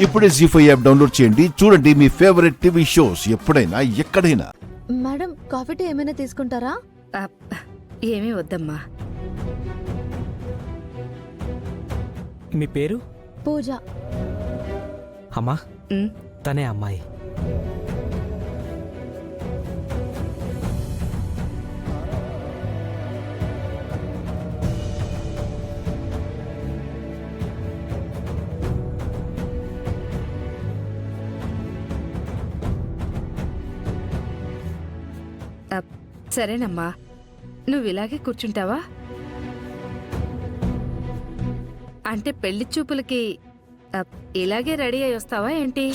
ఇప్పుడే జీ5 app download చేయండి. చూడండి మీ ఫేవరెట్ టీవీ షోస్ ఎప్పుడైనా ఎక్కడైనా. మేడం, కాఫీ టీ ఏమైనా తీసుకుంటారా? ఏమీ వద్దమ్మా. మీ పేరు? పూజ. అమ్మా, తనే అమ్మాయి. సరేనమ్మా, నువ్వు ఇలాగే కూర్చుంటావా? అంటే పెళ్లి చూపులకి ఇలాగే రెడీ అయి వస్తావా ఏంటి?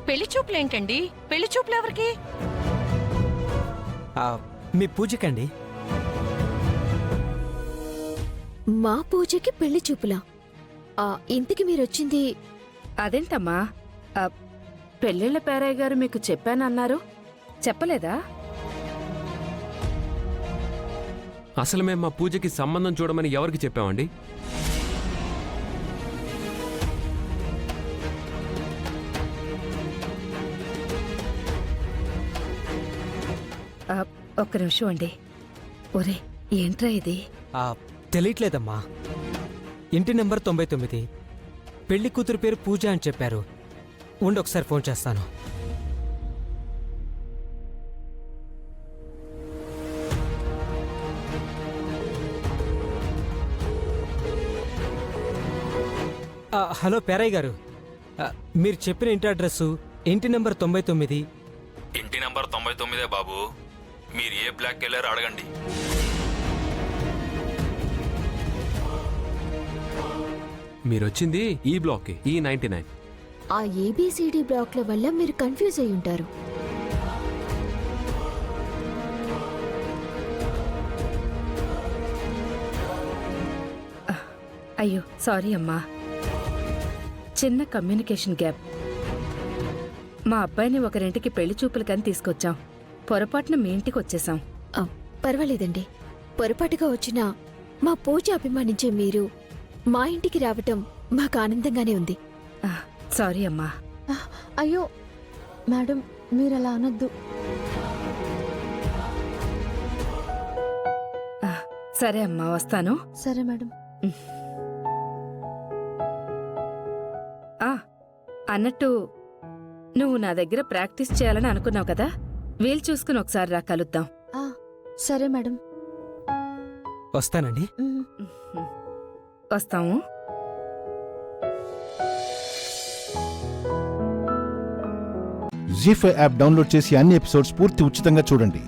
పెళ్లి చూపులేంటండి? పెళ్లి చూపులు ఎవరికి? మీ పూజకండి. మా పూజకి పెళ్లి చూపులా? ఇంటికి మీరొచ్చింది? అదేంటమ్మా, పెళ్ళిళ్ళ పేరయ్య గారు మీకు చెప్పానన్నారు, చెప్పలేదా? అసలు మేము మా పూజకి సంబంధం చూడమని ఎవరికి చెప్పామండి? ఒక్క నిమిషం అండి. ఒరే, ఏంట్రా ఇది? తెలియట్లేదమ్మా. ఇంటి నెంబర్ 99, పెళ్లి కూతురు పేరు పూజ అని చెప్పారు. ఒకసారి ఫోన్ చేస్తాను. హలో పేరయ్య గారు, మీరు చెప్పిన ఇంటి అడ్రస్సు ఇంటి నెంబర్ 99. ఇంటి నంబర్ 99 బాబు. మీరు ఏ బ్లాక్ వెళ్ళారో అడగండి. మీరొచ్చింది ఈ బ్లాక్కి, E99. ఆ ఏబిసిడి బ్లాక్ల వల్ల మీరు కన్ఫ్యూజ్ అయి ఉంటారు. అయ్యో సారీ అమ్మా, చిన్న కమ్యూనికేషన్ గ్యాప్. మా అబ్బాయిని ఒకరింటికి పెళ్లి చూపులకని తీసుకొచ్చాం. పొరపాటున మీ ఇంటికి వచ్చేసాం. పర్వాలేదండి. పొరపాటుగా వచ్చినా మా పూజ అభిమానించే మీరు మా ఇంటికి రావటం మాకు ఆనందంగానే ఉంది. సారీ అమ్మా. అయ్యో మేడం, మీరలా అనొద్దు. సరే అమ్మా, వస్తాను. సరే మేడం. అన్నట్టు నువ్వు నా దగ్గర ప్రాక్టీస్ చేయాలని అనుకున్నావు కదా, వీలు చూసుకుని ఒకసారి రా, కలుద్దాం. సరే మేడం. వస్తానండి. వస్తాము. జీ5 యాప్ డౌన్లోడ్ చేసి అన్ని ఎపిసోడ్స్ పూర్తి ఉచితంగా చూడండి.